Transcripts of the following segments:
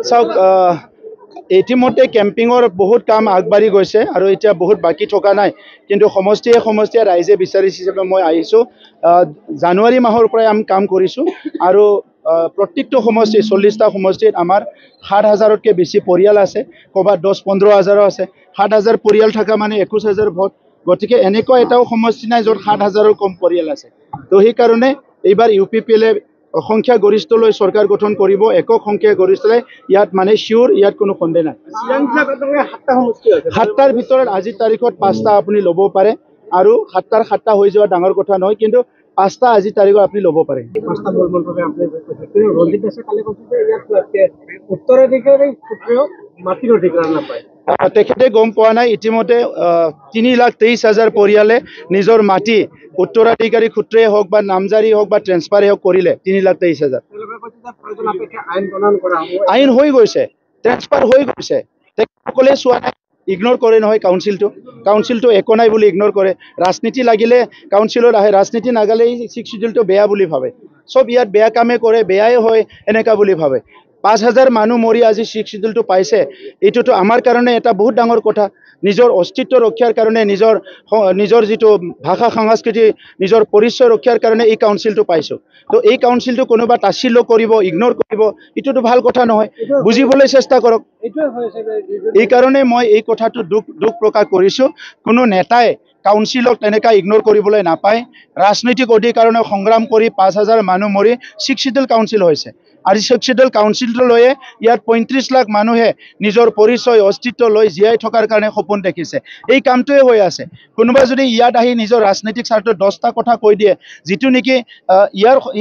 চাওক ইতিমধ্যে কেম্পিঙৰ বহুত কাম আগবাঢ়ি গৈছে আৰু এতিয়া বহুত বাকী থকা নাই কিন্তু সমষ্টিয়ে ৰাইজে বিচাৰিছে হিচাপে মই আহিছোঁ জানুৱাৰী মাহৰ পৰাই আমি কাম কৰিছোঁ আৰু প্ৰত্যেকটো সমষ্টি 40টা সমষ্টিত আমাৰ 7,000তকৈ বেছি পৰিয়াল আছে ক'ৰবাত 10-15 হাজাৰো আছে 7,000 পৰিয়াল থকা মানে 21,000 ভোট গতিকে এনেকুৱা এটাও সমষ্টি নাই য'ত 7,000ৰ কম পৰিয়াল আছে তো সেইকাৰণে এইবাৰ UPPL সংখ্যা গৰিষ্ঠলৈ চৰকাৰ গঠন কৰিব একক সংখ্যা গৰিষ্ঠলৈ ইয়াত মানে চিয়ৰ ইয়াত কোনো সন্দেহ নাই 7টাৰ ভিতৰত আজিৰ তাৰিখত 5টা আপুনি ল'ব পাৰে আৰু 7টাৰ 7টা হৈ যোৱা ডাঙৰ কথা নহয় কিন্তু 5টা আজিৰ তাৰিখত আপুনি ল'ব পাৰে তেখেতে গম পোৱা নাই ইতিমধ্যে 3,23,000 পৰিয়ালে নিজৰ মাটি উত্তৰাধিকাৰী সূত্ৰে হওক বা নামজাৰি হওক বা ট্ৰেন্সফাৰে হওক কৰিলে 3,23,000 আইন হৈ গৈছে ট্ৰেন্সফাৰ হৈ গৈছে তেখেতসকলে চোৱা নাই ইগনোৰ কৰে নহয় কাউন্সিলটো একো নাই বুলি ইগনোৰ কৰে ৰাজনীতি লাগিলে কাউন্সিলত আহে ৰাজনীতি নাগালে 6 শিডিউলটো বেয়া বুলি ভাবে চব ইয়াত বেয়া কামে কৰে বেয়াই হয় এনেকা বুলি ভাবে 5,000 মানুহ মৰি আজি 6 শিডিউলটো পাইছে এইটোতো আমাৰ কাৰণে এটা বহুত ডাঙৰ কথা নিজৰ অস্তিত্ব ৰক্ষাৰ কাৰণে নিজৰ যিটো ভাষা সংস্কৃতি নিজৰ পৰিচয় ৰক্ষাৰ কাৰণে এই কাউন্সিলটো পাইছোঁ তো এই কাউন্সিলটো কোনোবা তাচ্ছিল্য কৰিব ইগনোৰ কৰিব এইটোতো ভাল কথা নহয় বুজিবলৈ চেষ্টা কৰক এই কাৰণে মই এই কথাটো দুখ প্ৰকাশ কৰিছোঁ কোনো নেতাই কাউন্সিলক তেনেকা ইগনোৰ কৰিবলৈ নাপায় ৰাজনৈতিক অধিকাৰণে সংগ্ৰাম কৰি 5,000 মানুহ মৰি 6 শিডিউল কাউন্সিল হৈছে আৰু 6 শিডিউল কাউন্সিলটো লৈয়ে ইয়াত 35 লাখ মানুহে নিজৰ পৰিচয় অস্তিত্ব লৈ জীয়াই থকাৰ কাৰণে সপোন দেখিছে এই কামটোৱে হৈ আছে কোনোবা যদি ইয়াত আহি নিজৰ ৰাজনৈতিক স্বাৰ্থত 10টা কথা কৈ দিয়ে যিটো নেকি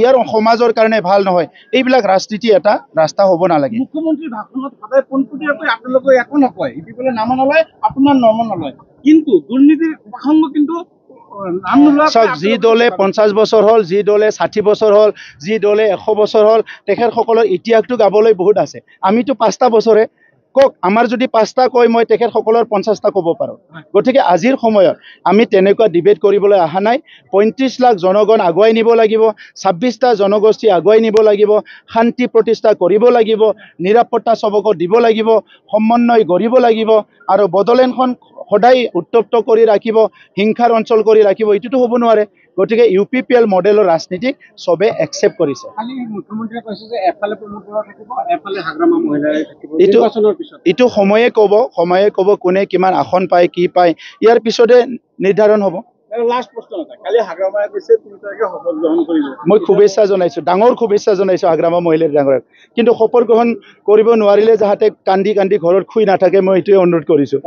ইয়াৰ সমাজৰ কাৰণে ভাল নহয় এইবিলাক ৰাজনীতি এটা ৰাস্তা হ'ব নালাগে মুখ্যমন্ত্ৰীৰ ভাষণত সদায় পোনপটীয়াকৈ আপোনালোকে একো নকয় ইপিনে নাম নলয় আপোনাৰ নাম নলয় কিন্তু দুৰ্নীতিৰ প্ৰসংগ কিন্তু চাওক যি দলে 50 বছৰ হ'ল যি দলে 60 বছৰ হ'ল যি দলে 100 বছৰ হ'ল তেখেতসকলৰ ইতিহাসটো গাবলৈ বহুত আছে আমিতো 5টা বছৰে কক আমাৰ যদি 5টা কয় মই তেখেতসকলৰ 50টা ক'ব পাৰোঁ গতিকে আজিৰ সময়ত আমি তেনেকুৱা ডিবেট কৰিবলৈ অহা নাই 35 লাখ জনগণ আগুৱাই নিব লাগিব 26টা জনগোষ্ঠী আগুৱাই নিব লাগিব শান্তি প্ৰতিষ্ঠা কৰিব লাগিব নিৰাপত্তা চবকো দিব লাগিব সমন্বয় গঢ়িব লাগিব আৰু বড়োলেণ্ডখন সদায় উত্তপ্ত কৰি ৰাখিব হিংসাৰ অঞ্চল কৰি ৰাখিব এইটোতো হ'ব নোৱাৰে গতিকে UPPL মডেলৰ ৰাজনীতিক সবে একচেপ্ট কৰিছে মুখ্যমন্ত্ৰীয়ে কৈছে যে এফালে প্ৰমোটৰ থাকিব এফালে হাগ্ৰামা মহিলাই থাকিব এইটো সময়ে ক'ব কোনে কিমান আসন পায় কি পায় ইয়াৰ পিছতে নিৰ্ধাৰণ হ'ব লাষ্ট প্ৰশ্ন এটা কালি হাগ্ৰামাই কৈছে 3 তাৰিখে শপত গ্ৰহণ কৰিব মই শুভেচ্ছা জনাইছোঁ ডাঙৰ শুভেচ্ছা জনাইছোঁ হাগ্ৰামা মহিলাৰ ডাঙৰক কিন্তু শপত গ্ৰহণ কৰিব নোৱাৰিলে যাতে কান্দি ঘৰত শুই নাথাকে মই এইটোৱে অনুৰোধ কৰিছোঁ